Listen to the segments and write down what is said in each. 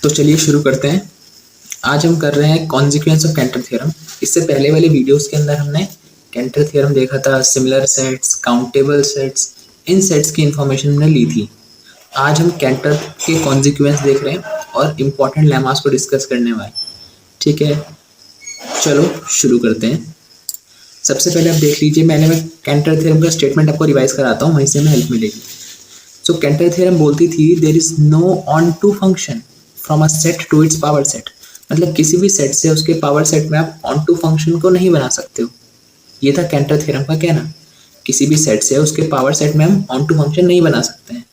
तो चलिए शुरू करते हैं। आज हम कर रहे हैं कॉन्सिक्वेंस ऑफ कैंटर थ्योरम। इससे पहले वाले वीडियोस के अंदर हमने कैंटर थ्योरम देखा था, सिमिलर सेट्स, काउंटेबल सेट्स, इन सेट्स की इंफॉर्मेशन हमने ली थी। आज हम कैंटर के कॉन्सिक्वेंस देख रहे हैं और इम्पॉर्टेंट लेमास को डिस्कस करने वाले। ठीक है, चलो शुरू करते हैं। सबसे पहले आप देख लीजिए, मैं कैंटर थ्योरम का स्टेटमेंट आपको रिवाइज कराता हूँ, वहीं से हमें हेल्प मिलेगी। सो कैंटर थ्योरम बोलती थी there is no onto function from a set to its power set. मतलब किसी भी सेट से उसके पावर सेट में आप ऑन टू फंक्शन को नहीं बना सकते हो। ये था कैंटर थ्योरम का कहना, किसी भी सेट से उसके पावर सेट में हम ऑन टू फंक्शन नहीं बना सकते हैं।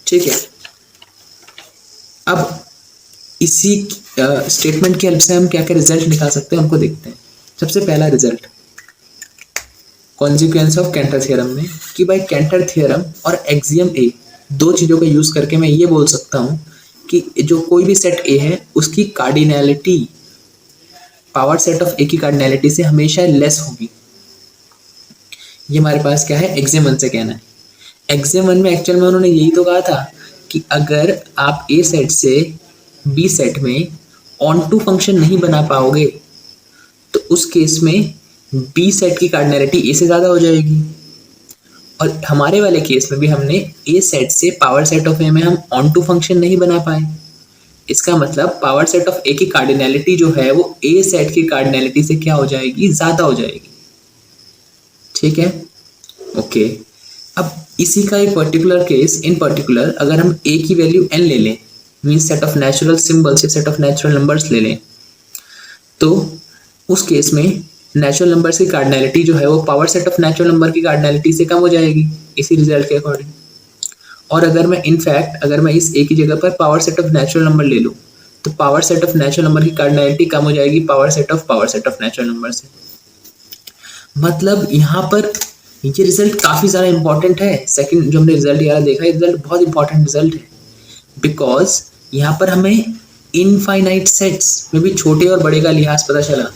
ठीक है, अब इसी स्टेटमेंट की हेल्प से हम क्या क्या रिजल्ट निकाल सकते हैं हमको देखते हैं। सबसे पहला result consequence of Cantor theorem में कि भाई कैंटर थ्योरम और एक्सियम ए, दो चीज़ों का यूज़ करके मैं ये बोल सकता हूँ कि जो कोई भी सेट ए है उसकी कार्डिनैलिटी पावर सेट ऑफ ए की कार्डिनैलिटी से हमेशा लेस होगी। ये हमारे पास क्या है, एक्सियम 1 से कहना है। एक्सियम 1 में एक्चुअल में उन्होंने यही तो कहा था कि अगर आप ए सेट से बी सेट में ऑन टू फंक्शन नहीं बना पाओगे तो उस केस में बी सेट की कार्डिनैलिटी ए से ज़्यादा हो जाएगी। और हमारे वाले केस में भी हमने ए सेट से पावर सेट ऑफ ए में हम ऑन टू फंक्शन नहीं बना पाए। इसका मतलब पावर सेट ऑफ ए की कार्डिनैलिटी जो है वो ए सेट की कार्डिनैलिटी से क्या हो जाएगी, ज़्यादा हो जाएगी। ठीक है, ओके। अब इसी का एक पर्टिकुलर केस, इन पर्टिकुलर अगर हम ए की वैल्यू एन ले लें, means set of natural symbols या सेट ऑफ नेचुरल नंबर्स ले लें, तो उस केस में नेचुरल नंबर्स की कार्डिनैलिटी जो है वो power set of natural number की कार्डिनैलिटी से कम हो जाएगी इसी रिजल्ट के अकॉर्डिंग। और अगर मैं इनफैक्ट अगर मैं इस ए की जगह पर power set of natural number ले लूँ तो power set of natural number की कार्डिनैलिटी कम हो जाएगी power set of natural number से। मतलब यहाँ पर ये रिजल्ट काफ़ी ज़्यादा इंपॉर्टेंट है। सेकंड जो हमने रिजल्ट यार देखा, ये रिजल्ट बहुत इंपॉर्टेंट रिजल्ट है, बिकॉज यहाँ पर हमें इनफाइनाइट सेट्स में भी छोटे और बड़े का लिहाज पता चला।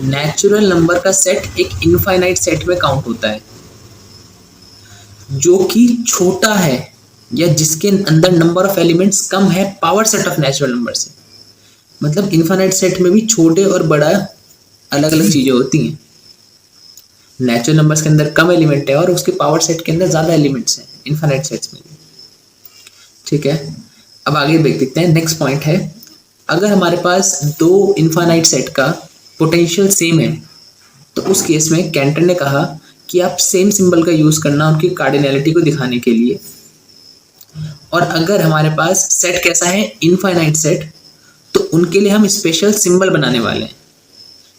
नेचुरल नंबर का सेट एक इनफाइनाइट सेट में काउंट होता है जो कि छोटा है या जिसके अंदर नंबर ऑफ एलिमेंट्स कम है power set of natural number से। मतलब इनफाइनाइट सेट में भी छोटे और बड़ा अलग अलग चीज़ें होती हैं। नेचुरल नंबर्स के अंदर कम एलिमेंट है और उसके पावर सेट के अंदर ज़्यादा एलिमेंट्स हैं इनफाइनाइट सेट्स में भी। ठीक है, अब आगे देख देखते हैं। नेक्स्ट पॉइंट है, अगर हमारे पास दो इनफाइनाइट सेट का पोटेंशियल सेम है तो उस केस में कैंटर ने कहा कि आप सेम सिंबल का यूज़ करना उनकी कार्डिनैलिटी को दिखाने के लिए। और अगर हमारे पास सेट कैसा है, इनफाइनाइट सेट, तो उनके लिए हम स्पेशल सिंबल बनाने वाले हैं।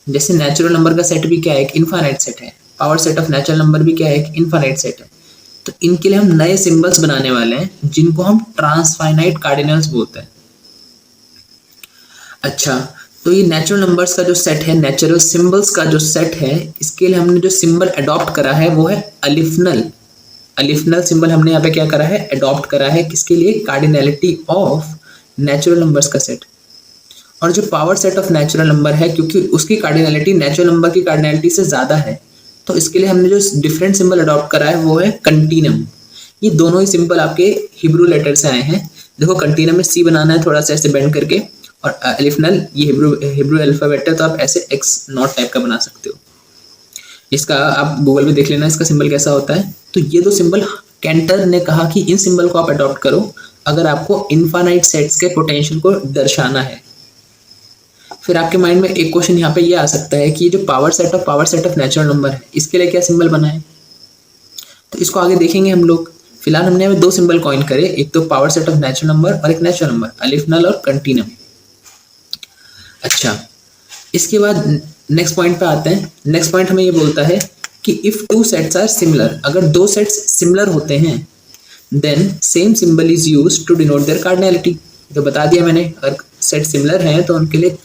जैसे नेचुरल नंबर का सेट भी क्या है, एक इनफाइनाइट सेट है, power set of natural number भी क्या है, एक इनफाइनाइट सेट है। तो इनके लिए हम नए सिंबल्स बनाने वाले हैं जिनको हम ट्रांसफाइनाइट कार्डिनल्स बोलते हैं। अच्छा, तो ये नेचुरल नंबर्स का जो सेट है, नेचुरल सिंबल्स का जो सेट है, इसके लिए हमने जो सिंबल अडॉप्ट करा है वो है अलिफनल। अलिफनल सिंबल हमने यहाँ पे क्या करा है, अडॉप्ट करा है। किसके लिए, कार्डिनैलिटी ऑफ नेचुरल नंबर्स का सेट। और जो power set of natural number है, क्योंकि उसकी कार्डिनैलिटी नेचुरल नंबर की कार्डिनैलिटी से ज़्यादा है, तो इसके लिए हमने जो डिफरेंट सिंबल अडॉप्ट करा है वो है कंटीनम। ये दोनों ही सिंबल आपके हिब्रू लेटर से आए हैं। देखो, कंटीनम में सी बनाना है थोड़ा सा ऐसे बेंड करके, और अलिफनल ये हिब्रू अल्फाबेट है तो आप ऐसे एक्स नॉट टाइप का बना सकते हो। इसका आप गूगल में देख लेना इसका सिंबल कैसा होता है। तो ये दो सिंबल कैंटर ने कहा कि इन सिंबल को आप अडॉप्ट करो अगर आपको इनफाइनाइट सेट्स के पोटेंशियल को दर्शाना है। फिर आपके माइंड में एक क्वेश्चन यहाँ पे ये आ सकता है कि ये जो power set of natural number है, इसके लिए क्या सिंबल बनाए। तो इसको आगे देखेंगे हम लोग। फिलहाल हमने हमें दो सिंबल कॉइन करे, एक तो power set of natural number और एक नेचुरल नंबर, अलिफनल और कंटीनम। अच्छा, इसके बाद नेक्स्ट पॉइंट पे आते हैं। नेक्स्ट पॉइंट हमें ये बोलता है कि if two sets are similar, अगर दो सेट्स सिमिलर होते हैं then same symbol is used to denote their cardinality. तो बता दिया मैंने, अगर सेट सिमिलर है तो उनके लिए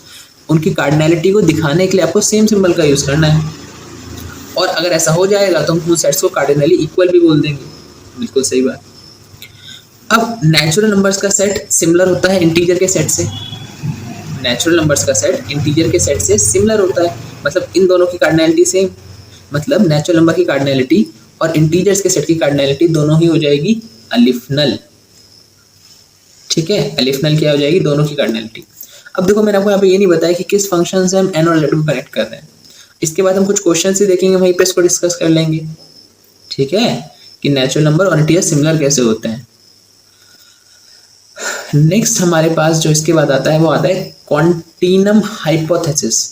उनकी कार्डिनैलिटी को दिखाने के लिए आपको सेम सिंबल का यूज़ करना है। और अगर ऐसा हो जाएगा तो हम उन सेट्स को कार्डिनली इक्वल भी बोल देंगे। बिल्कुल सही बात। अब नेचुरल नंबर्स का सेट सिमिलर होता है इंटीजर के सेट से। नेचुरल नंबर्स का सेट इंटीजर के सेट से सिमिलर होता है, मतलब इन दोनों की कार्डिनैलिटी सेम। मतलब नेचुरल नंबर की कार्डिनैलिटी और इंटीजर्स के सेट की कार्डिनैलिटी दोनों ही हो जाएगी अलिफनल। ठीक है, एलिफनल क्या हो जाएगी, दोनों की कार्डिनलिटी। अब देखो मैंने आपको यहाँ पे ये नहीं बताया कि किस फंक्शन से हम n और z को कनेक्ट कर रहे हैं। इसके बाद हम कुछ क्वेश्चन ही देखेंगे, वहीं पे इसको डिस्कस कर लेंगे, ठीक है, कि नेचुरल नंबर और इंटीजर सिमिलर कैसे होते हैं। नेक्स्ट हमारे पास जो इसके बाद आता है वो आता है कॉन्टिनम हाइपोथेसिस।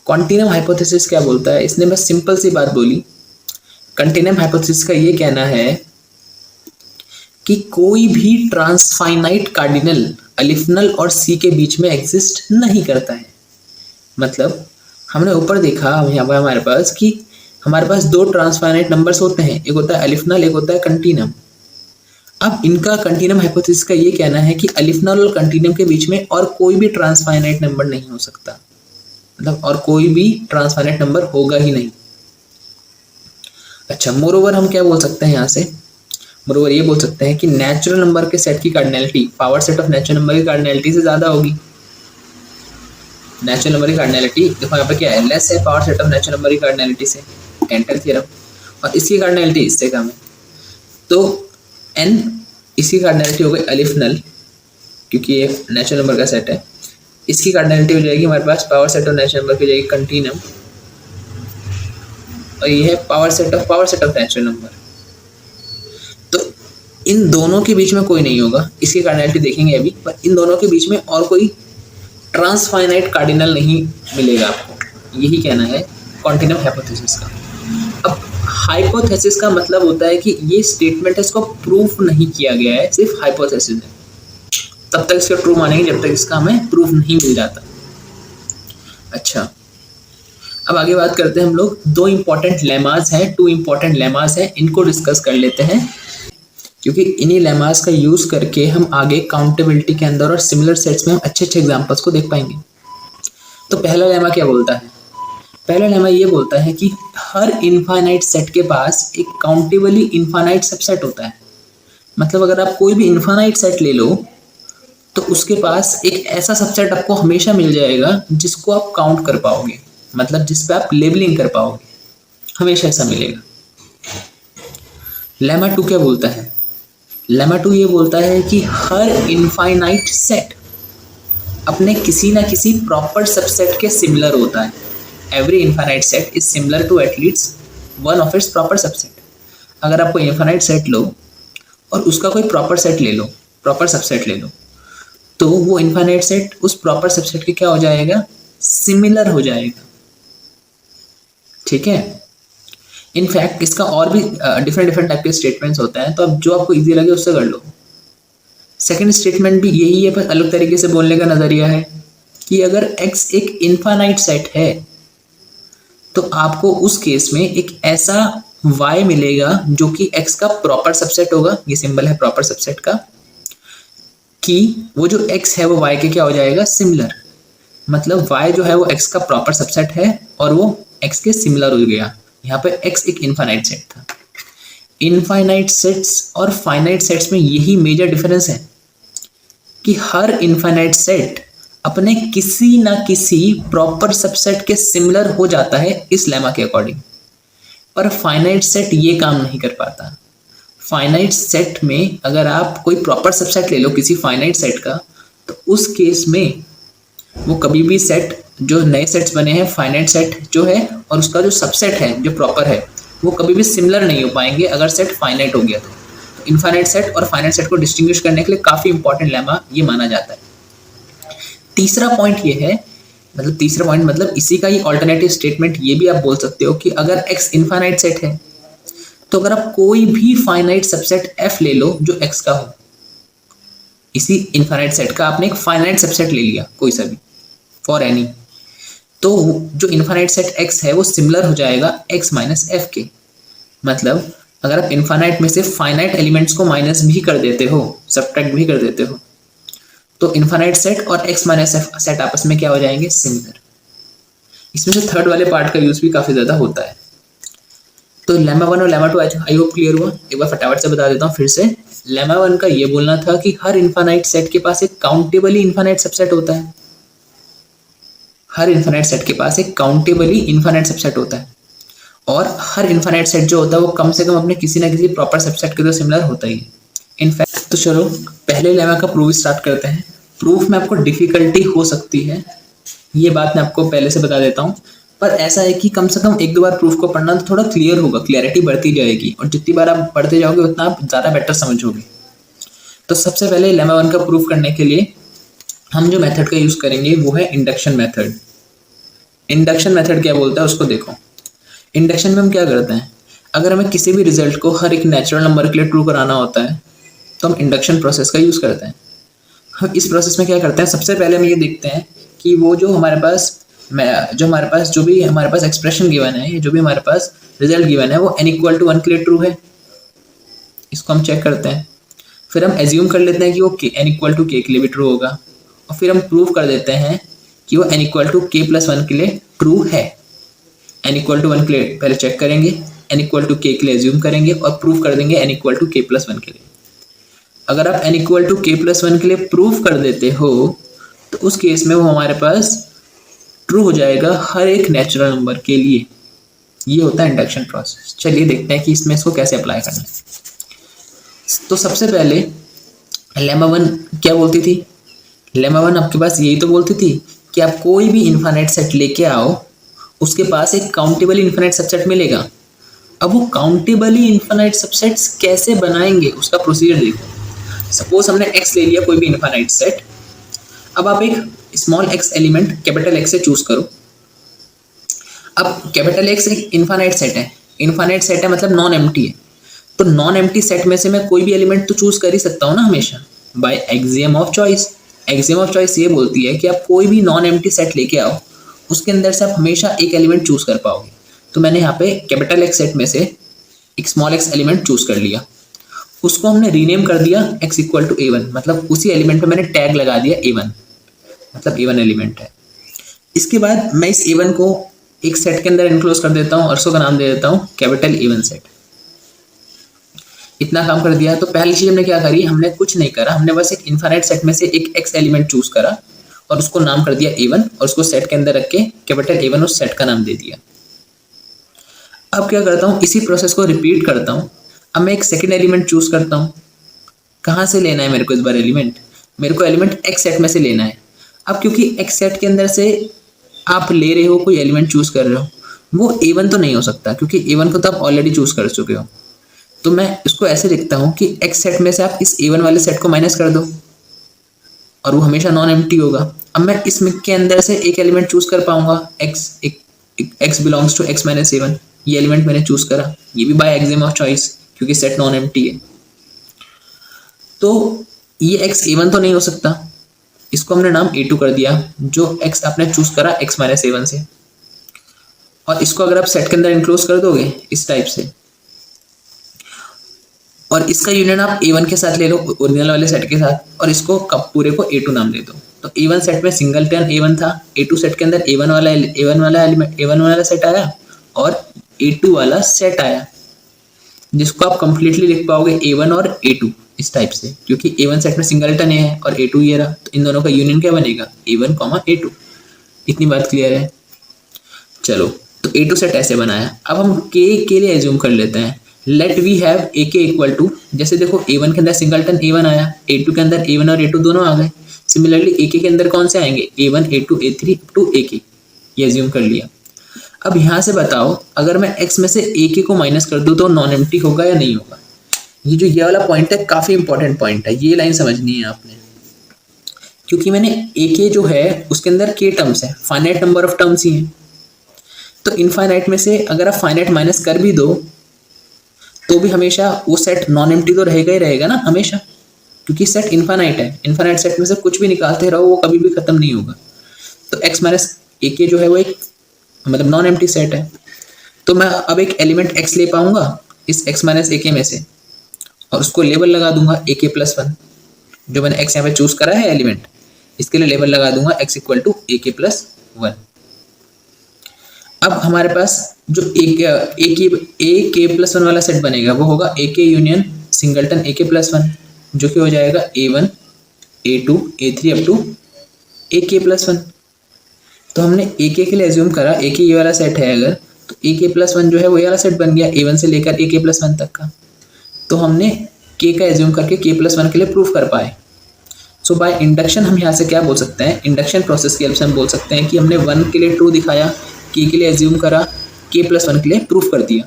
कॉन्टिनम हाइपोथेसिस क्या बोलता है, इसने बस सिंपल सी बात बोली। कॉन्टिनम हाइपोथेसिस का ये कहना है कि कोई भी ट्रांसफाइनाइट कार्डिनल एलिफनल और सी के बीच में एग्जिस्ट नहीं करता है। मतलब हमने ऊपर देखा यहाँ पर हमारे पास कि हमारे पास दो ट्रांसफाइनाइट नंबर्स होते हैं, एक होता है एलिफनल, एक होता है कंटिनम। अब इनका कंटिनम हाइपोथेसिस का ये कहना है कि एलिफनल और कंटिनम के बीच में और कोई भी ट्रांसफाइनाइट नंबर नहीं हो सकता, मतलब और कोई भी ट्रांसफाइनाइट नंबर होगा ही नहीं। अच्छा, मोरओवर हम क्या बोल सकते हैं यहाँ से, मोरओवर ये बोल सकते हैं कि नेचुरल नंबर के सेट की cardinality power set of natural number की कार्डिनलिटी से ज़्यादा होगी। नेचुरल नंबर की कार्डिनलिटी देखो यहाँ पे क्या है, लेस है power set of natural number की कार्डिनलिटी से, कैंटल थ्योरम, और इसकी कार्डिनलिटी इससे कम है। तो n इसकी कार्डिनलिटी हो गई एलिफनल, क्योंकि ये नेचुरल नंबर का सेट है। इसकी कार्डिनलिटी हो जाएगी हमारे पास power set of natural number की जाएगी कंटिनम, और ये है power set of natural number. तो इन दोनों के बीच में कोई नहीं होगा, इसकी कार्डिनलिटी देखेंगे अभी, पर इन दोनों के बीच में और कोई ट्रांसफाइनाइट कार्डिनल नहीं मिलेगा आपको, यही कहना है कॉन्टिनम हाइपोथेसिस का। अब हाइपोथेसिस का मतलब होता है कि ये स्टेटमेंट है, इसको प्रूफ नहीं किया गया है, सिर्फ हाइपोथेसिस है। तब तक इसका ट्रू मानेंगे जब तक इसका हमें प्रूफ नहीं मिल जाता। अच्छा, अब आगे बात करते हैं हम लोग, दो इंपॉर्टेंट लेमास हैं, टू इंपॉर्टेंट लेमास हैं, इनको डिस्कस कर लेते हैं, क्योंकि इन्हीं लेमास का यूज करके हम आगे काउंटेबिलिटी के अंदर और सिमिलर सेट्स में हम अच्छे अच्छे एग्जांपल्स को देख पाएंगे। तो पहला लेमा क्या बोलता है, पहला लेमा ये बोलता है कि हर इनफाइनाइट सेट के पास एक काउंटेबली इनफाइनाइट सबसेट होता है। मतलब अगर आप कोई भी इनफाइनाइट सेट ले लो तो उसके पास एक ऐसा सबसेट आपको हमेशा मिल जाएगा जिसको आप काउंट कर पाओगे, मतलब जिस पे आप लेबलिंग कर पाओगे, हमेशा ऐसा मिलेगा। लेमा 2 क्या बोलता है, लेमा 2 ये बोलता है कि हर इनफाइनाइट सेट अपने किसी ना किसी प्रॉपर सबसेट के सिमिलर होता है। Every infinite set is similar to at least one of its proper subset. अगर आपको इनफाइनाइट सेट लो और उसका कोई प्रॉपर सेट ले लो, प्रॉपर सबसेट ले लो, तो वो इनफाइनाइट सेट उस प्रॉपर सबसेट के क्या हो जाएगा, सिमिलर हो जाएगा। ठीक है, इनफैक्ट इसका और भी डिफरेंट टाइप के स्टेटमेंट्स होते हैं, तो अब जो आपको इजी लगे उससे कर लो। सेकंड स्टेटमेंट भी यही है, पर अलग तरीके से बोलने का नजरिया है कि अगर x एक इनफाइनाइट सेट है तो आपको उस केस में एक ऐसा y मिलेगा जो कि x का प्रॉपर सबसेट होगा, ये सिंबल है प्रॉपर सबसेट का, कि वो जो x है वो y के क्या हो जाएगा, सिमिलर। मतलब y जो है वो x का प्रॉपर सबसेट है और वो x के सिमिलर हो गया। यहाँ पे x एक इनफाइनाइट सेट था। इनफाइनाइट सेट्स और फाइनाइट सेट्स में यही मेजर डिफरेंस है कि हर इनफाइनाइट सेट अपने किसी ना किसी प्रॉपर सबसेट के सिमिलर हो जाता है इस लेमा के अकॉर्डिंग, पर फाइनाइट सेट ये काम नहीं कर पाता। फाइनाइट सेट में अगर आप कोई प्रॉपर सबसेट ले लो किसी फाइनाइट सेट का, तो उस केस में वो कभी भी सेट, जो नए सेट्स बने हैं फाइनाइट सेट जो है और उसका जो सबसेट है जो प्रॉपर है, वो कभी भी सिमिलर नहीं हो पाएंगे अगर सेट फाइनाइट हो गया तो। इनफाइनाइट सेट और फाइनाइट सेट को डिस्टिंग्विश करने के लिए काफ़ी इंपॉर्टेंट लेमा ये माना जाता है। तीसरा पॉइंट ये है, मतलब तीसरा पॉइंट मतलब इसी का ही ऑल्टरनेटिव स्टेटमेंट ये भी आप बोल सकते हो कि अगर x इनफाइनाइट सेट है तो अगर आप कोई भी फाइनाइट सबसेट f ले लो जो x का हो, इसी इनफाइनाइट सेट का आपने एक फाइनाइट सबसेट ले लिया कोई सा भी फॉर एनी, तो जो इनफाइनाइट सेट x है वो सिमिलर हो जाएगा x माइनस एफ के। मतलब अगर आप इनफाइनाइट में से फाइनाइट एलिमेंट्स को माइनस भी कर देते हो, सब्ट्रैक्ट भी कर देते हो, तो इनफाइनाइट सेट और x माइनस एफ सेट आपस में क्या हो जाएंगे, सिमिलर। इसमें से थर्ड वाले पार्ट का यूज भी काफ़ी ज़्यादा होता है। तो लेमा 1 और लेमा 2 आई होप क्लियर हुआ। एक बार फटाफट से बता देता हूँ फिर से। लेमा 1 का ये बोलना था कि हर इनफाइनाइट सेट के पास एक काउंटेबली इनफाइनाइट सबसेट होता है। हर इनफाइनाइट सेट के पास एक काउंटेबली इनफाइनाइट सबसेट होता है, और हर इनफाइनाइट सेट जो होता है वो कम से कम अपने किसी ना किसी प्रॉपर सबसेट के तो सिमिलर होता ही है। इनफैक्ट तो चलो पहले लेमा का प्रूफ स्टार्ट करते हैं। प्रूफ में आपको डिफिकल्टी हो सकती है, ये बात मैं आपको पहले से बता देता हूँ, पर ऐसा है कि कम से कम एक दो बार प्रूफ को पढ़ना तो थोड़ा क्लियर होगा, क्लैरिटी बढ़ती जाएगी और जितनी बार आप पढ़ते जाओगे उतना आप ज़्यादा बेटर समझोगे। तो सबसे पहले लेमा 1 का प्रूफ करने के लिए हम जो मेथड का यूज़ करेंगे वो है इंडक्शन मेथड। इंडक्शन मेथड क्या बोलता है उसको देखो। इंडक्शन में हम क्या करते हैं, अगर हमें किसी भी रिजल्ट को हर एक नेचुरल नंबर के लिए ट्रू कराना होता है तो हम इंडक्शन प्रोसेस का यूज़ करते हैं। हम इस प्रोसेस में क्या करते हैं, सबसे पहले हम ये देखते हैं कि वो जो हमारे पास एक्सप्रेशन गिवन है, जो भी हमारे पास रिजल्ट गिवन है वो n=1 के लिए ट्रू है। इसको हम चेक करते हैं, फिर हम एज्यूम कर लेते हैं कि वो n=k के लिए भी ट्रू होगा, और फिर हम प्रूव कर देते हैं कि वो n=k+1 के लिए ट्रू है। n=1 के लिए पहले चेक करेंगे, n=k के लिए एज्यूम करेंगे और प्रूव कर देंगे n=k+1 के लिए। अगर आप n=k+1 के लिए प्रूव कर देते हो तो उस केस में वो हमारे पास ट्रू हो जाएगा हर एक नेचुरल नंबर के लिए। ये होता है इंडक्शन प्रोसेस। चलिए देखते हैं कि इसमें इसको कैसे अप्लाई करना है। तो सबसे पहले लेमा 1 क्या बोलती थी, लेमा 1 आपके पास यही तो बोलती थी कि आप कोई भी इन्फिनिट सेट लेके आओ, उसके पास एक काउंटेबल इन्फिनिट सबसेट मिलेगा। अब वो काउंटेबली इन्फिनिट सबसेट्स कैसे बनाएंगे उसका प्रोसीजर देखो। सपोज हमने x ले लिया, कोई भी इन्फिनिट सेट। अब आप एक small x element capital X से चूज करो। अब कैपिटल X एक इन्फिनिट सेट है, इन्फिनिट सेट है मतलब नॉन एम्प्टी है, तो नॉन एम्प्टी सेट में से मैं कोई भी एलिमेंट तो चूज कर ही सकता हूँ ना हमेशा, by axiom of choice. Axiom of choice ये बोलती है कि आप कोई भी नॉन एम्प्टी सेट लेके आओ, उसके अंदर से आप हमेशा एक एलिमेंट चूज कर पाओगे। तो मैंने यहाँ पे कैपिटल X सेट में से एक स्मॉल x एलिमेंट चूज कर लिया, उसको हमने रीनेम कर दिया x=a1, मतलब उसी एलिमेंट पे मैंने टैग लगा दिया a1, मतलब a1 एलिमेंट है। इसके बाद मैं इस a1 को एक सेट के अंदर इनक्लोज कर देता हूँ और उसका नाम दे देता हूँ कैपिटल A1 सेट। इतना काम कर दिया। तो पहली चीज हमने क्या करी, हमने कुछ नहीं करा, हमने बस एक इन्फिनिट सेट में से एक x एलिमेंट चूज करा और उसको नाम कर दिया a1 और उसको सेट के अंदर रख के कैपिटल A1 उस सेट का नाम दे दिया। अब क्या करता हूँ, इसी प्रोसेस को रिपीट करता हूँ। अब मैं एक सेकंड एलिमेंट चूज करता हूँ। कहाँ से लेना है मेरे को इस बार एलिमेंट, मेरे को एलिमेंट x सेट में से लेना है। अब क्योंकि x सेट के अंदर से आप ले रहे हो, कोई एलिमेंट चूज कर रहे हो, वो a1 तो नहीं हो सकता क्योंकि a1 को तो आप ऑलरेडी चूज कर चुके हो। तो मैं इसको ऐसे लिखता हूँ कि x सेट में से आप इस a1 वाले सेट को माइनस कर दो और वो हमेशा नॉन एम्प्टी होगा। अब मैं इसमें के अंदर से एक एलिमेंट चूज कर पाऊंगा, x belongs to x minus a1, ये एलिमेंट मैंने चूज करा, ये भी बाय एक्सियम ऑफ चॉइस क्योंकि सेट नॉन एम्प्टी है। तो ये x a1 तो नहीं हो सकता, इसको हमने नाम a2 कर दिया, जो x आपने चूज करा x माइनस a1 से। और इसको अगर आप सेट के अंदर इंक्लोज कर दोगे इस टाइप से, और इसका यूनियन आप a1 के साथ ले लो, ओरिजिनल वाले सेट के साथ, और इसको पूरे को a2 नाम दे दो। तो a1 सेट में सिंगलटन a1 था, a2 सेट के अंदर a1 वाला सेट आया और a2 वाला सेट आया, जिसको आप कंप्लीटली लिख पाओगे a1 और a2 इस टाइप से, क्योंकि a1 सेट में सिंगलटन है और a2 ये रहा, तो इन दोनों का यूनियन क्या बनेगा, a1, a2। इतनी बात क्लियर है। चलो, तो a2 सेट ऐसे बनाया। अब हम k के लिए एज्यूम कर लेते हैं, let we have ak equal to, जैसे देखो a1 के अंदर सिंगलटन a1 आया, a2 के अंदर a1 और a2 दोनों आ गए। सिमिलरली ak के अंदर कौन से आएंगे, a1, a2, a3 up to ak, ये एज्यूम कर लिया। अब यहाँ से बताओ, अगर मैं x में से ak को माइनस कर दूँ तो नॉन एम्प्टी होगा या नहीं होगा। ये वाला पॉइंट है, काफ़ी इंपॉर्टेंट पॉइंट है, ये लाइन समझनी है आपने, क्योंकि मैंने ak जो है उसके अंदर k टर्म्स है, फाइनाइट नंबर ऑफ टर्म्स ही हैं। तो इनफाइनाइट में से अगर आप फाइनाइट माइनस कर भी दो तो भी हमेशा वो सेट नॉन एम्प्टी तो रहेगा ही रहेगा ना हमेशा, क्योंकि सेट इनफाइनाइट है। इनफाइनाइट सेट में से कुछ भी निकालते रहो वो कभी भी खत्म नहीं होगा। तो x माइनस ak जो है वो एक मतलब नॉन एम्प्टी सेट है। तो मैं अब एक एलिमेंट x ले पाऊंगा इस x माइनस ak में से और उसको लेबल लगा दूंगा ak+1, जो मैंने x यहाँ पे चूज करा है एलिमेंट, इसके लिए लेबल लगा दूंगा x इक्वल टू ak+1। अब हमारे पास जो ak+1 वाला सेट बनेगा वो होगा ak यूनियन सिंगलटन ak+1, जो कि हो जाएगा a1, a2, a3 up to ak+1। तो हमने ak के लिए एज्यूम करा, ak ये वाला सेट है अगर, तो ak+1 जो है वो ये वाला सेट बन गया, a1 से लेकर ak+1 तक का। तो हमने के का एज्यूम करके k+1 के लिए प्रूफ कर पाए। सो बाय इंडक्शन हम यहाँ से क्या बोल सकते हैं, इंडक्शन प्रोसेस की हेल्प से हम बोल सकते हैं कि हमने 1 के लिए ट्रू दिखाया, k के लिए एज्यूम करा, k+1 के लिए प्रूफ कर दिया।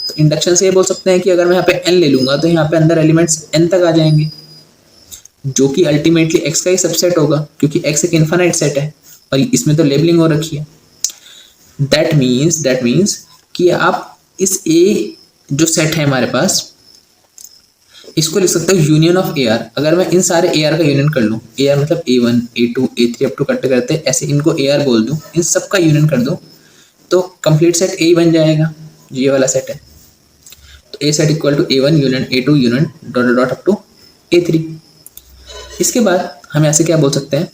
तो इंडक्शन से ये बोल सकते हैं कि अगर मैं यहाँ पे n ले लूँगा तो यहाँ पे अंदर एलिमेंट्स n तक आ जाएंगे, जो कि अल्टीमेटली x का ही सबसेट होगा, क्योंकि x एक इन्फाइनाइट सेट है और इसमें तो लेबलिंग हो रखी है। दैट मीन्स कि आप इस A जो सेट है हमारे पास, इसको लिख सकते हो यूनियन ऑफ AR। अगर मैं इन सारे AR का यूनियन कर लूँ, AR मतलब A1 A2 A3 up to करते करते ऐसे इनको AR बोल दूँ, इन सब का यूनियन कर दो तो कंप्लीट सेट A बन जाएगा, ये वाला सेट है। तो A set equal to A1 union A2 union dot dot up to A3। इसके बाद हम यहाँ से क्या बोल सकते हैं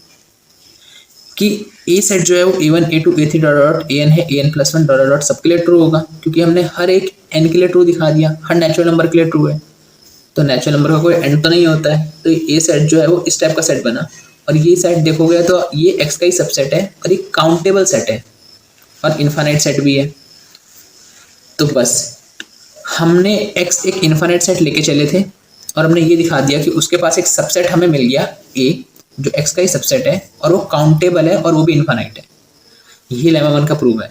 कि A सेट जो है वो A1 A2 A3 dot dot AN है, AN+1 डॉट डॉट सबके लिए ट्रू होगा, क्योंकि हमने हर एक n के लिए ट्रू दिखा दिया, हर नेचुरल नंबर के लिए ट्रू है। तो नेचुरल नंबर का कोई एंड तो नहीं होता है, तो ये सेट जो है वो इस टाइप का सेट बना। और ये सेट देखोगे तो ये x का ही सबसेट है और एक काउंटेबल सेट है और इन्फाइनाइट सेट भी है। तो बस हमने x एक इन्फाइनाइट सेट लेके चले थे और हमने ये दिखा दिया कि उसके पास एक सबसेट हमें मिल गया a, जो x का ही सबसेट है और वो काउंटेबल है और वो भी इन्फाइनाइट है। ये लेमा 1 का प्रूफ है।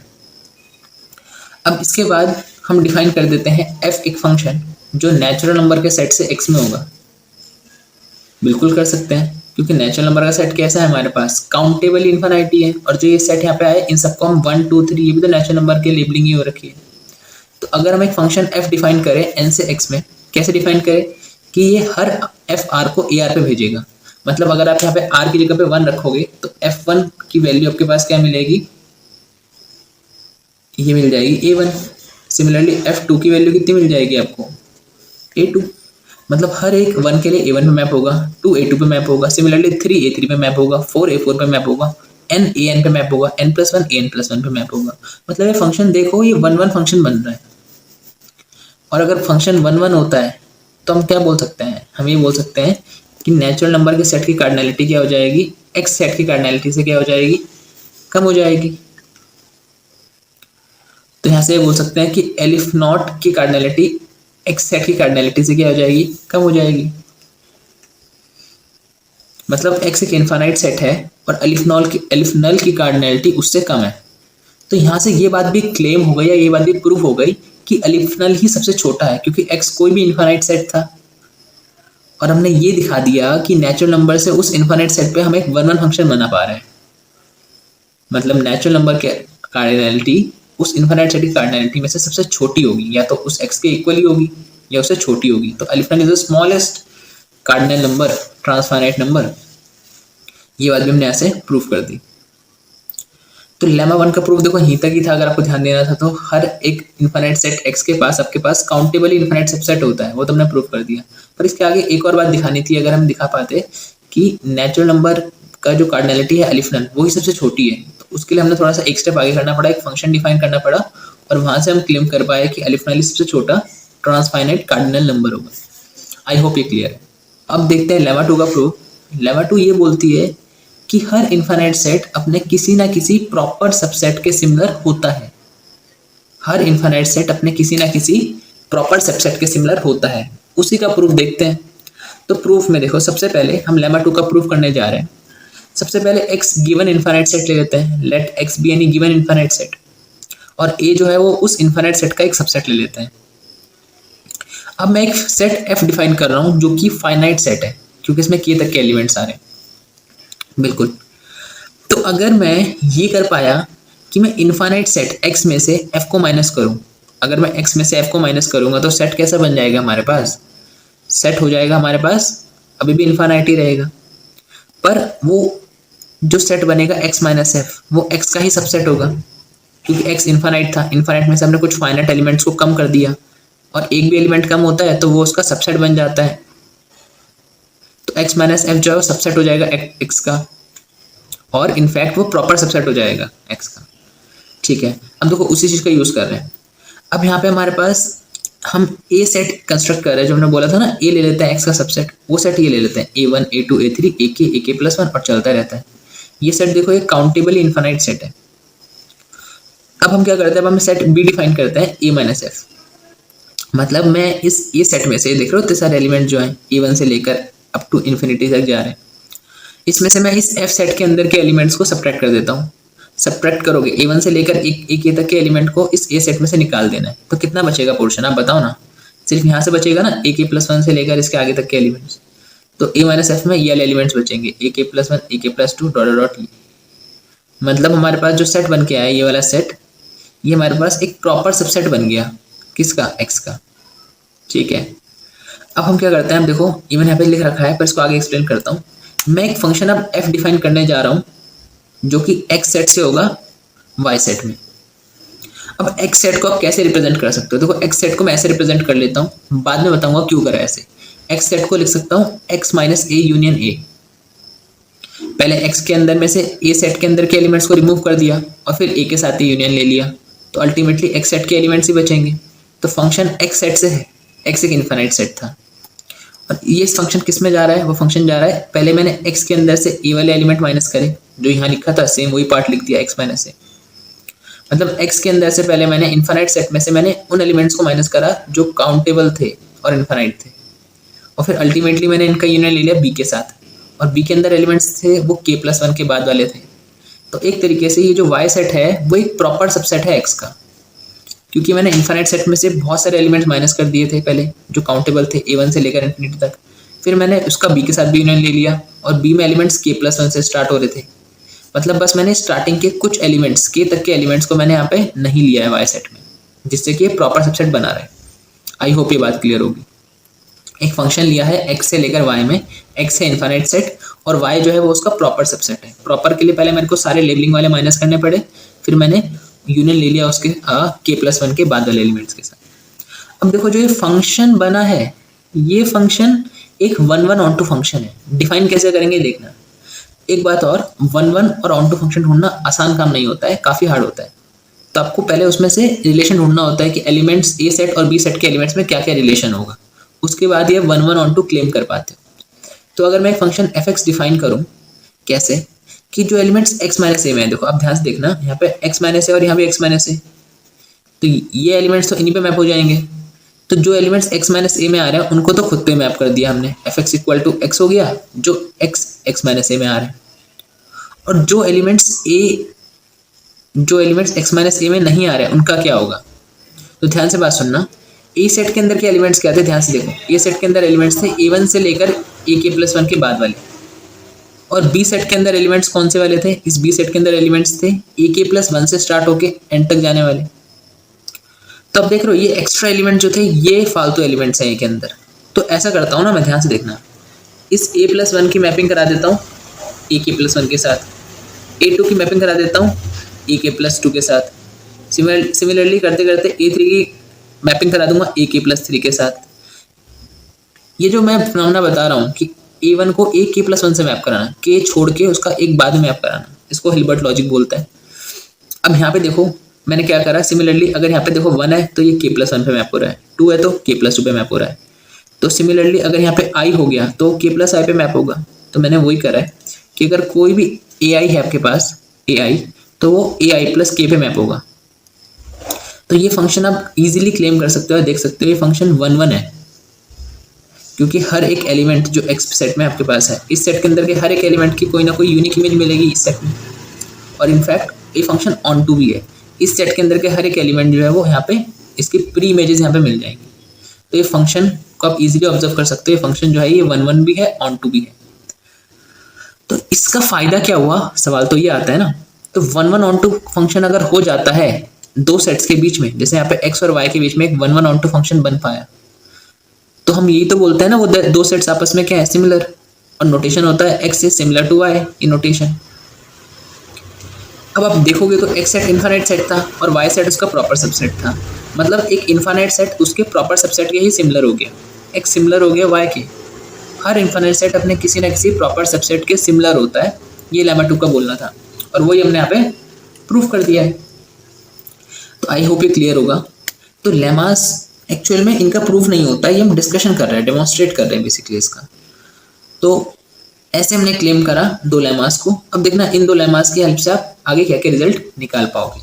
अब इसके बाद हम डिफाइन कर देते हैं f एक फंक्शन जो नेचुरल नंबर के सेट से x में होगा। बिल्कुल कर सकते हैं, क्योंकि नेचुरल नंबर का सेट कैसा है हमारे पास, काउंटेबल इन्फिनिटी है। और जो ये सेट यहाँ पे आया इन सबको हम 1 2 3, ये भी तो नेचुरल नंबर के लेबलिंग ही हो रखी है। तो अगर हम एक फंक्शन f डिफाइन करें n से x में, कैसे डिफाइन करें कि ये हर f r को a r पे भेजेगा। मतलब अगर आप यहाँ पे r की जगह पे 1 रखोगे तो f1 की वैल्यू आपके पास क्या मिलेगी, ये मिल जाएगी a1। सिमिलरली f2 की वैल्यू कितनी मिल जाएगी आपको, a2। मतलब हर एक 1 के लिए a1 पे मैप होगा, 2 a2 पे मैप होगा, सिमिलरली 3 a3 पे मैप होगा, 4 a4 पे मैप होगा, n an पे मैप होगा, n+1 an+1 पे मैप होगा। मतलब ये फंक्शन देखो, ये 1 1 फंक्शन बन रहा है। और अगर फंक्शन 1 1 होता है तो हम क्या बोल सकते हैं, हम ये बोल सकते हैं कि नेचुरल नंबर के सेट की कार्डिनैलिटी क्या हो जाएगी, x सेट की कार्डिनैलिटी से क्या हो जाएगी, कम हो जाएगी। तो यहाँ से ये बोल सकते हैं कि एलिफ नॉट की कार्डिनैलिटी x सेट की कार्डिनैलिटी से क्या हो जाएगी, कम हो जाएगी। मतलब x एक इन्फाइनाइट सेट है और एलिफ नल की कार्डिनैलिटी उससे कम है। तो यहाँ से ये बात भी क्लेम हो गई या ये बात भी प्रूफ हो गई कि एलिफ नल ही सबसे छोटा है, क्योंकि x कोई भी इन्फाइनाइट सेट था। और हमने ये दिखा दिया कि नेचुरल नंबर से उस इन्फाइनाइट सेट पे हम एक 1 1 फंक्शन बना पा रहे हैं। मतलब नेचुरल नंबर के कार्डिनैलिटी उस इन्फिनिट सेट की कार्डिनैलिटी में से सबसे छोटी होगी, या तो उस x के इक्वल ही होगी या उससे छोटी होगी। तो aleph null is the smallest cardinal number, transfinite number. ये बात भी हमने ऐसे प्रूफ कर दी। तो लेमा 1 का प्रूफ देखो यहीं तक ही था। अगर आपको ध्यान देना था तो हर एक इन्फिनिट सेट x के पास आपके पास काउंटेबल इन्फिनिट सबसेट होता है, वो तो हमने प्रूफ कर दिया। पर इसके आगे एक और बात दिखानी थी। अगर हम दिखा पाते कि नेचुरल नंबर का जो कार्डिनैलिटी है एलिफ नल वही सबसे छोटी है, तो उसके लिए हमने थोड़ा सा एक स्टेप आगे करना पड़ा, एक फंक्शन डिफाइन करना पड़ा और वहां से हम क्लेम कर पाए कि एलिफ नल सबसे छोटा ट्रांसफाइनाइट कार्डिनल नंबर होगा। आई होप ये क्लियर है। अब देखते हैं लेमा 2 का प्रूफ। लेमा 2 ये बोलती है कि हर इन्फिनिट सेट अपने किसी ना किसी प्रॉपर सबसेट के सिमिलर होता है। हर इन्फिनिट सेट अपने किसी ना किसी प्रॉपर सबसेट के सिमिलर होता है। उसी का प्रूफ देखते हैं। तो प्रूफ में देखो, सबसे पहले हम लेमा 2 का प्रूफ करने जा रहे हैं। सबसे पहले x गिवन इन्फिनिट सेट ले लेते हैं। Let x be any given infinite set, और a जो है वो उस इन्फिनिट सेट का एक सबसेट ले लेते हैं। अब मैं एक सेट f डिफाइन कर रहा हूँ जो कि फाइनाइट सेट है, क्योंकि इसमें k तक के एलिमेंट्स आ रहे हैं। बिल्कुल। तो अगर मैं ये कर पाया कि मैं इन्फिनिट सेट x में से f को माइनस करूँ, अगर मैं x में से f को माइनस करूँगा तो सेट कैसा बन जाएगा हमारे पास, सेट हो जाएगा हमारे पास अभी भी इन्फिनिट ही रहेगा, पर वो जो सेट बनेगा x माइनस एफ वो x का ही सबसेट होगा, क्योंकि x इन्फिनिट था। इन्फिनिट में से हमने कुछ फाइनाइट एलिमेंट्स को कम कर दिया और एक भी एलिमेंट कम होता है तो वो उसका सबसेट बन जाता है। तो x माइनस एफ जो है वो सबसेट हो जाएगा x का, और इनफैक्ट वो प्रॉपर सबसेट हो जाएगा x का। ठीक है, अब देखो उसी चीज़ का यूज़ कर रहे हैं। अब यहाँ पे हमारे पास हम a सेट कंस्ट्रक्ट कर रहे हैं, जो हमने बोला था ना a ले लेते हैं x का सबसेट, वो सेट ये ले लेते हैं a1 a2 a3 ak+1 और चलता रहता है। ये सेट देखो एक काउंटेबल इन्फिनिट सेट है। अब हम क्या करते हैं, अब हम सेट b डिफाइन करते हैं a माइनस एफ। मतलब मैं इस ये सेट में से देख रहे हो इतने सारे एलिमेंट जो हैं A1 से लेकर अप टू इन्फिनिटी तक जा रहे हैं, इसमें से मैं इस F सेट के अंदर के एलिमेंट्स को सब्ट्रैक्ट कर देता हूँ। सब्ट्रैक्ट करोगे A1 से लेकर एक A तक के एलिमेंट को इस A सेट में से निकाल देना है, तो कितना बचेगा पोर्शन आप बताओ ना। सिर्फ यहाँ से बचेगा ना AK+1 से लेकर इसके आगे तक के एलिमेंट्स, तो A-F में ये वाले एलिमेंट्स बचेंगे AK+1 AK+2 डॉट डॉट। मतलब हमारे पास जो सेट बन के आया ये वाला सेट, ये हमारे पास एक प्रॉपर सबसेट बन गया किसका, X का। ठीक है, अब हम क्या करते हैं, अब देखो इवन यहाँ पे लिख रखा है पर इसको आगे एक्सप्लेन करता हूँ। मैं एक फंक्शन अब F डिफाइन करने जा रहा हूँ जो कि X सेट से होगा Y सेट में। अब X सेट को आप कैसे रिप्रेजेंट कर सकते हो, देखो X सेट को मैं ऐसे रिप्रेजेंट कर लेता हूँ, बाद में बताऊंगा क्यों करा ऐसे। X सेट को लिख सकता हूँ X minus A union A। पहले X के अंदर में से A सेट के अंदर के एलिमेंट्स को रिमूव कर दिया और फिर A के साथ ही यूनियन ले लिया, तो अल्टीमेटली X सेट के एलिमेंट्स ही बचेंगे। तो फंक्शन X सेट से है, X एक इनफाइनाइट सेट था, और ये फंक्शन किस में जा रहा है, वो फंक्शन जा रहा है पहले मैंने X के अंदर से A वाले एलिमेंट माइनस करे, जो यहाँ लिखा था सेम वही पार्ट लिख दिया X माइनस A। मतलब X के अंदर से पहले मैंने इनफाइनाइट सेट में से मैंने उन एलिमेंट्स को माइनस करा जो काउंटेबल थे और इनफाइनाइट थे, और फिर अल्टीमेटली मैंने इनका यूनियन ले लिया B के साथ, और B के अंदर एलिमेंट्स थे वो K+1 के बाद वाले थे। तो एक तरीके से ये जो Y सेट है वो एक प्रॉपर सबसेट है X का, क्योंकि मैंने इनफाइनाइट सेट में से बहुत सारे एलिमेंट्स माइनस कर दिए थे पहले जो काउंटेबल थे A1 से लेकर इन्फिनिटी तक, फिर मैंने उसका B के साथ भी यूनियन ले लिया और B में एलिमेंट्स K+1 से स्टार्ट हो रहे थे। मतलब बस मैंने स्टार्टिंग के कुछ एलिमेंट्स K तक के एलिमेंट्स को मैंने यहाँ पे नहीं लिया है Y सेट में, जिससे कि ये प्रॉपर सबसेट बना रहा है। आई होप ये बात क्लियर होगी। एक फंक्शन लिया है X से लेकर Y में, X है इनफाइनाइट सेट और Y जो है वो उसका प्रॉपर सबसेट है। प्रॉपर के लिए पहले मेरे को सारे लेबलिंग वाले माइनस करने पड़े, फिर मैंने यूनियन ले लिया उसके K+1 के बाद वाले एलिमेंट्स के साथ। अब देखो जो ये फंक्शन बना है, ये फंक्शन एक 1-1 ऑन टू फंक्शन है। डिफाइन कैसे करेंगे देखना। एक बात और, 1-1 और ऑन टू फंक्शन ढूंढना आसान काम नहीं होता है, काफ़ी हार्ड होता है। तो आपको पहले उसमें से रिलेशन ढूंढना होता है कि एलिमेंट्स A सेट और B सेट के एलिमेंट्स में क्या क्या रिलेशन होगा, उसके बाद ये 1-1 ऑन टू क्लेम कर पाते हो। तो अगर मैं एक फंक्शन f(x) डिफाइन करूँ कैसे, कि जो एलिमेंट्स x माइनस ए में है, देखो आप ध्यान से देखना, यहाँ पे x माइनस ए और यहाँ पे x माइनस ए, तो ये एलिमेंट्स तो इन्हीं पे मैप हो जाएंगे। तो जो एलिमेंट्स x माइनस ए में आ रहे हैं उनको तो खुद पे मैप कर दिया हमने, f(x) इक्वल टू x हो गया जो x माइनस ए में आ रहे हैं। और जो एलिमेंट्स x माइनस ए में नहीं आ रहे हैं उनका क्या होगा, तो ध्यान से बात सुनना। ए सेट के अंदर के एलिमेंट्स क्या थे, ध्यान से देखो। ए सेट के अंदर एलिमेंट्स थे A1 से लेकर AK+1 के बाद वाले, और B सेट के अंदर एलिमेंट्स कौन से वाले थे, इस B सेट के अंदर एलिमेंट्स थे AK+1 से स्टार्ट होके एंड तक जाने वाले। तो अब देख रहे हो ये एक्स्ट्रा एलिमेंट जो थे ये फालतू एलिमेंट्स हैं ए के अंदर। तो ऐसा करता हूँ ना मैं, ध्यान से देखना, इस A+1 की मैपिंग करा देता हूँ AK+1 के साथ, A2 की मैपिंग करा देता हूँ AK+2 के साथ, सिमिलरली करते करते A3 की मैपिंग करा दूंगा AK+3 के साथ। ये जो मैं फिनोमेना बता रहा हूँ कि A1 को AK+1 से मैप कराना, K छोड़ के उसका एक बाद में मैप कराना, इसको हिल्बर्ट लॉजिक बोलता है। अब यहाँ पे देखो मैंने क्या करा, सिमिलरली अगर यहाँ पे देखो 1 है तो ये K+1 पे मैप हो रहा है, 2 है तो K+2 पे मैप हो रहा है। तो सिमिलरली अगर यहाँ पे I हो गया तो K+I पे मैप होगा। तो मैंने वही करा है कि अगर कोई भी AI है आपके पास AI, तो वो AI+K पे मैप होगा। तो ये फंक्शन आप इजीली क्लेम कर सकते हो, देख सकते हो ये फंक्शन 1-1 है, क्योंकि हर एक एलिमेंट जो X सेट में आपके पास है, इस सेट के अंदर के हर एक एलिमेंट की कोई ना कोई यूनिक इमेज मिलेगी इस सेट में। और इनफैक्ट ये फंक्शन ऑन टू भी है, इस सेट के अंदर के हर एक एलिमेंट जो है वो यहाँ पे इसकी प्री इमेजेस यहाँ पे मिल जाएंगी। तो ये फंक्शन को आप इजीली ऑब्जर्व कर सकते हो, ये फंक्शन जो है ये 1-1 भी है, ऑन टू भी है। तो इसका फायदा क्या हुआ, सवाल तो ये आता है ना। तो 1-1 ऑन टू फंक्शन अगर हो जाता है दो सेट्स के बीच में, जैसे यहाँ पे x और y के बीच में एक 1-1 ऑन टू फंक्शन बन पाया, तो हम यही तो बोलते हैं ना वो दो सेट्स आपस में क्या है, सिमिलर। और नोटेशन होता है x is similar to y in notation. अब आप देखोगे तो x सेट इनफाइनाइट सेट था और y सेट उसका प्रॉपर सबसेट था। मतलब एक इनफाइनाइट सेट उसके प्रॉपर सबसेट के ही सिमिलर हो गया, x सिमिलर हो गया y के। हर इनफाइनाइट सेट अपने किसी ना किसी प्रॉपर सबसेट के सिमिलर होता है, ये लेमा 2 का बोलना था और वही हमने यहाँ पे प्रूफ कर दिया है। तो आई होप ये क्लियर होगा। तो लेमास एक्चुअल में इनका प्रूफ नहीं होता है, ये हम डिस्कशन कर रहे हैं, डेमोन्स्ट्रेट कर रहे हैं बेसिकली इसका। तो ऐसे हमने क्लेम करा 2 लेमास को। अब देखना इन 2 लेमास की हेल्प से आप आगे क्या क्या रिजल्ट निकाल पाओगे।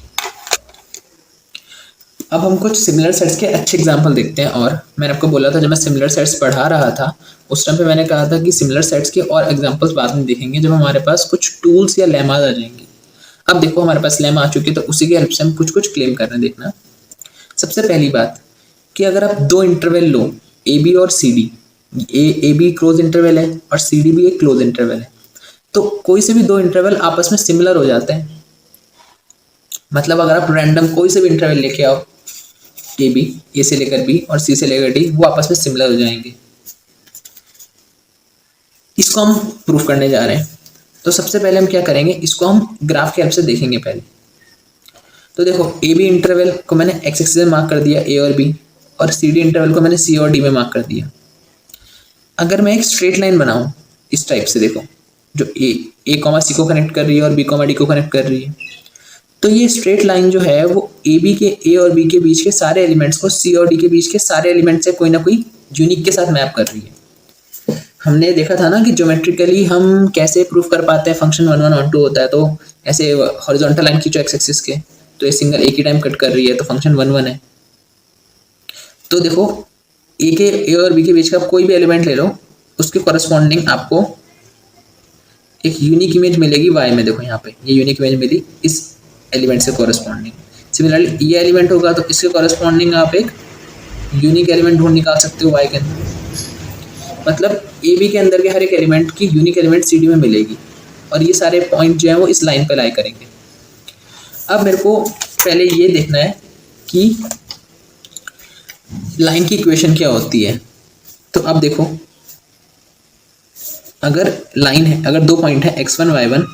अब हम कुछ सिमिलर सेट्स के अच्छे एग्जांपल देखते हैं। और मैंने आपको बोला था जब मैं सिमिलर सेट्स पढ़ा रहा था उस टाइम पे मैंने कहा था कि सिमिलर सेट्स के और एग्जांपल्स बाद में देखेंगे जब हमारे पास कुछ टूल्स या लेमास आ जाएंगे। अब देखो हमारे पास लेमा आ चुकी है तो उसी की हेल्प से हम कुछ कुछ क्लेम कर रहे हैं। देखना, सबसे पहली बात कि अगर आप दो इंटरवल लो ए बी और C D, A B closed interval है और सी डी भी एक क्लोज इंटरवल है, तो कोई से भी दो इंटरवल आपस में सिमिलर हो जाते हैं। मतलब अगर आप रैंडम कोई से भी इंटरवल लेके आओ ए बी, ए से लेकर बी और सी से लेकर डी, वो आपस में सिमिलर हो जाएंगे। इसको हम प्रूफ करने जा रहे हैं। तो सबसे पहले हम क्या करेंगे, इसको हम ग्राफ के हेल्प से देखेंगे पहले। तो देखो ए बी इंटरवल को मैंने एक्स एक्सिस में मार्क कर दिया ए और बी, और सी डी इंटरवल को मैंने सी और डी में मार्क कर दिया। अगर मैं एक स्ट्रेट लाइन बनाऊं इस टाइप से, देखो जो ए कॉमा सी को कनेक्ट कर रही है और बी कॉमा डी को कनेक्ट कर रही है, तो ये स्ट्रेट लाइन जो है वो ए और बी के बीच के सारे एलिमेंट्स को सी और डी के बीच के सारे एलिमेंट से कोई ना कोई यूनिक के साथ मैप कर रही है। हमने देखा था ना कि ज्योमेट्रिकली हम कैसे प्रूफ कर पाते हैं फंक्शन 1 1 1 2 होता है, तो ऐसे हॉरिजॉन्टल लाइन खींचो एक्स एक्सिस के, तो ये सिंगल एक ही टाइम कट कर रही है तो फंक्शन 1 1 है। तो देखो ए और बी के बीच का कोई भी एलिमेंट ले लो, उसके कॉरेस्पॉन्डिंग आपको एक यूनिक इमेज मिलेगी वाई में। देखो यहाँ पे ये यूनिक इमेज मिली इस एलिमेंट से कॉरेस्पॉन्डिंग। सिमिलरली ये एलिमेंट होगा तो इसके कॉरेस्पॉन्डिंग आप एक यूनिक एलिमेंट ढूंढ निकाल सकते हो वाई के अंदर। मतलब ए बी के अंदर के हर एक एलिमेंट की यूनिक एलिमेंट सी डी में मिलेगी, और ये सारे पॉइंट जो हैं वो इस लाइन पे लाई करेंगे। अब मेरे को पहले ये देखना है कि लाइन की इक्वेशन क्या होती है। तो अब देखो अगर लाइन है, अगर दो पॉइंट है x1 y1,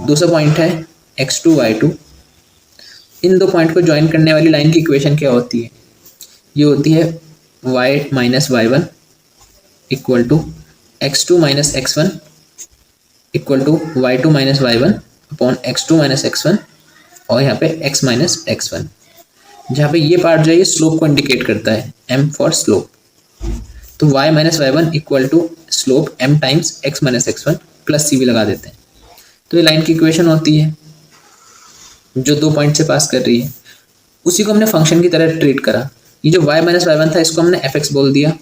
दूसरा पॉइंट है x2 y2, इन दो पॉइंट को ज्वाइन करने वाली लाइन की इक्वेशन क्या होती है, ये होती है y minus y1 equal to x2 minus x1 equal to y2 minus y1 upon x2 minus x1 और यहाँ पे x माइनस x1, जहाँ पे ये पार्ट जो है ये स्लोप को इंडिकेट करता है, m फॉर स्लोप। तो y minus y1 equal to slope m times x minus x1 plus c भी लगा देते हैं। तो ये लाइन की इक्वेशन होती है जो दो पॉइंट से पास कर रही है। उसी को हमने फंक्शन की तरह ट्रीट करा। ये जो y माइनस y1 था इसको हमने fx बोल दिया।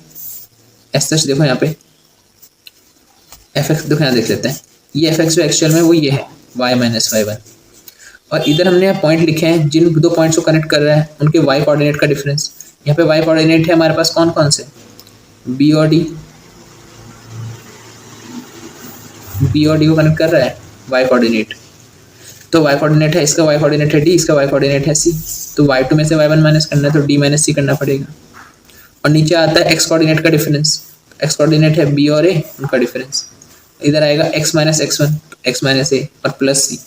एस सच देखो यहाँ पे fx, देखो यहाँ देख लेते हैं, ये fx जो एक्चुअल में वो ये है y माइनस y1, और इधर हमने यहाँ पॉइंट लिखे हैं जिन दो पॉइंट्स को कनेक्ट कर रहा है उनके y कोऑर्डिनेट का डिफरेंस। यहाँ पे y कोऑर्डिनेट है हमारे पास कौन कौन से, b और d को कनेक्ट कर रहा है y कोऑर्डिनेट। तो y कोऑर्डिनेट है, इसका y कोऑर्डिनेट है d, इसका y कोऑर्डिनेट है c। तो y2 में से y1 माइनस करना है तो d माइनस c करना पड़ेगा। और नीचे आता है x कोऑर्डिनेट का डिफरेंस, x कोऑर्डिनेट है b और a, उनका डिफरेंस। इधर आएगा x minus x1, x minus a और प्लस c।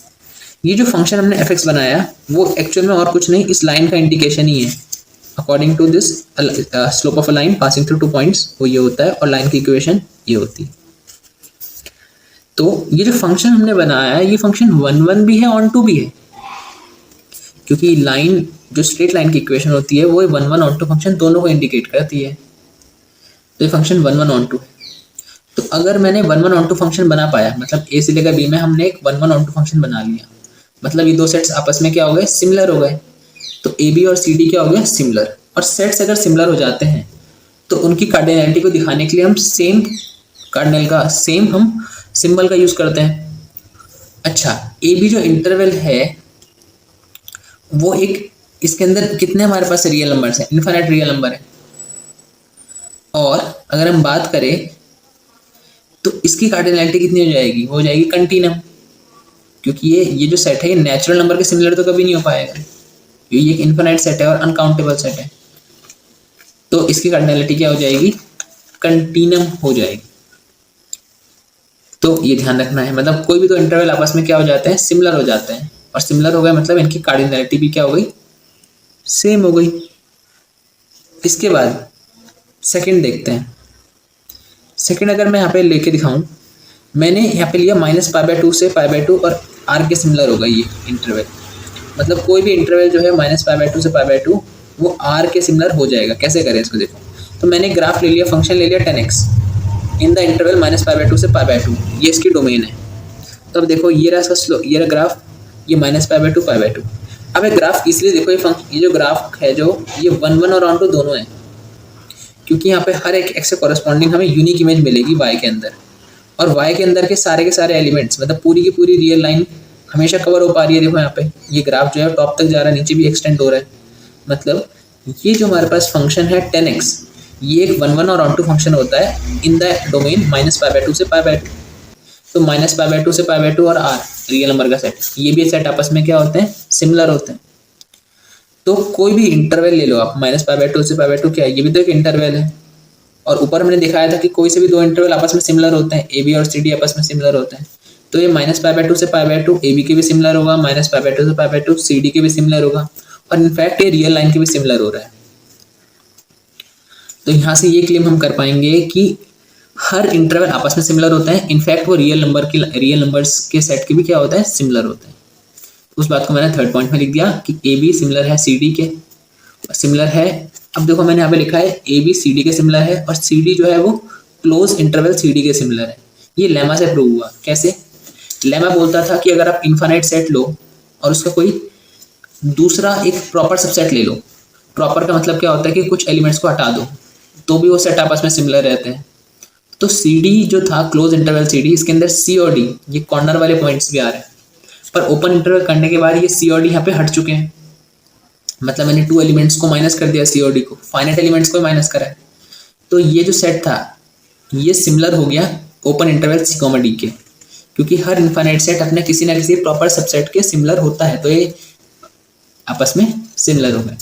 ये जो फंक्शन हमने fx बनाया वो एक्चुअल में और कुछ नहीं, इस लाइन का इंडिकेशन ही है। According to this slope of a line passing through two points वो ये होता है, और लाइन की इक्वेशन ये होती है। तो ये जो फंक्शन हमने बनाया है ये फंक्शन 1 1 भी है, ऑन 2 भी है, क्योंकि लाइन जो स्ट्रेट लाइन की इक्वेशन होती है वो 1 1 ऑन 2 फंक्शन दोनों को इंडिकेट करती है। तो ये फंक्शन 1 1 ऑन 2 है। तो अगर मैंने 1 1 ऑन 2 फंक्शन बना पाया, मतलब ए से लेकर बी में हमने एक 1 1 ऑन 2 फंक्शन बना लिया, मतलब ये दो सेट्स आपस में क्या हो गए, सिमिलर हो गए। तो ए बी और सी डी क्या हो गया, सिमिलर। और सेट्स अगर सिमिलर हो जाते हैं तो उनकी कार्डिनैलिटी को दिखाने के लिए हम सेम कार्डिनल का सेम हम सिंबल का यूज करते हैं। अच्छा, ए बी जो इंटरवल है वो एक, इसके अंदर कितने हमारे पास रियल नंबर्स हैं, इनफाइनाइट रियल नंबर है। और अगर हम बात करें तो इसकी कार्डिनैलिटी कितनी हो जाएगी, वो हो जाएगी कंटिन्यूम, क्योंकि ये जो सेट है ये नेचुरल नंबर के सिमिलर तो कभी नहीं हो पाएगा, ये एक इनफाइनाइट सेट है और अनकाउंटेबल सेट है। तो इसकी कार्डिनैलिटी क्या हो जाएगी, कंटिन्यूम हो जाएगी। तो ये ध्यान रखना है, मतलब कोई भी दो इंटरवल आपस में क्या हो जाते हैं, सिमिलर हो जाते हैं, और सिमिलर हो गए मतलब इनकी कार्डिनैलिटी भी क्या हो गई, सेम हो गई। इसके बाद सेकंड देखते हैं। सेकंड अगर मैं यहाँ पे लेके दिखाऊं, मैंने यहाँ पे लिया -π/2 से π/2 और r के सिमिलर होगा ये इंटरवल, मतलब कोई भी इंटरवल जो है -π/2 से π/2 वो r के सिमिलर हो जाएगा। कैसे करें इसको देखो, तो मैंने ग्राफ ले लिया, फंक्शन ले लिया 10x इन द इंटरवल -π/2 से π/2, ये इसकी डोमेन है। तो अब देखो ये रहा इसका स्लोप, ये रहा ग्राफ, ये -π/2 π/2। अब ये ग्राफ इसलिए देखो, ये जो ग्राफ है जो ये 1 1 और ऑन टू दोनों है, क्योंकि यहाँ पे हर एक एक्स से कॉरेस्पॉन्डिंग हमें यूनिक इमेज मिलेगी वाई के अंदर, और वाई के अंदर के सारे एलिमेंट्स मतलब पूरी की पूरी रियल लाइन हमेशा कवर हो पा रही है। देखो यहाँ पे ये ग्राफ जो है टॉप तक जा रहा है, नीचे भी एक्सटेंड हो रहा है। मतलब ये जो हमारे पास फंक्शन है 10x, ये एक 1 1 और ऑन टू फंक्शन होता है इन द डोमेन -π/2 से π/2। तो -π/2 से π/2 और r रियल नंबर का सेट, ये भी सेट आपस में क्या होते हैं, सिमिलर होते हैं। तो कोई भी इंटरवल ले लो आप, -π/2 से π/2 क्या है, ये भी तो एक इंटरवल है। और ऊपर हमने दिखाया था कि कोई से भी दो इंटरवल आपस में सिमिलर होते हैं, ए बी और सी डी आपस में सिमिलर होते हैं। तो ये -π/2 से π/2 ए बी के भी सिमिलर होगा, -π/2 से π/2 सी डी के भी सिमिलर होगा, और इनफैक्ट ये रियल लाइन के भी सिमिलर हो रहा है। तो यहाँ से ये क्लेम हम कर पाएंगे कि हर इंटरवल आपस में सिमिलर होता है। इनफैक्ट वो रियल नंबर्स के सेट के भी क्या होता है, सिमिलर होता है। उस बात को मैंने थर्ड पॉइंट में लिख दिया कि ए बी सिमिलर है सी डी के, सिमिलर है। अब देखो मैंने यहाँ पे लिखा है ए बी सी डी के सिमिलर है, और सी डी जो है वो क्लोज इंटरवल सी डी के सिमिलर है। ये लेमा से प्रूव हुआ। कैसे? लेमा बोलता था कि अगर आप इन्फाइनाइट सेट लो और उसका कोई दूसरा एक प्रॉपर सबसेट ले लो, प्रॉपर का मतलब क्या होता है कि कुछ एलिमेंट्स को हटा दो तो भी वो सेट आपस में सिमिलर रहते हैं। तो सी डी जो था क्लोज इंटरवल सी डी, इसके अंदर सी और डी ये कॉर्नर वाले पॉइंट्स भी आ रहे हैं, पर ओपन इंटरवल करने के बाद ये सी और डी यहाँ पे हट चुके हैं। मतलब मैंने 2 एलिमेंट्स को माइनस कर दिया, सी और डी को, फाइनाइट एलिमेंट्स को माइनस करा है। तो ये जो सेट था ये सिमिलर हो गया open interval C comma D के, क्योंकि हर इनफाइनाइट सेट अपने किसी ना किसी प्रॉपर सबसेट के सिमिलर होता है, तो ये आपस में सिमिलर हो गए।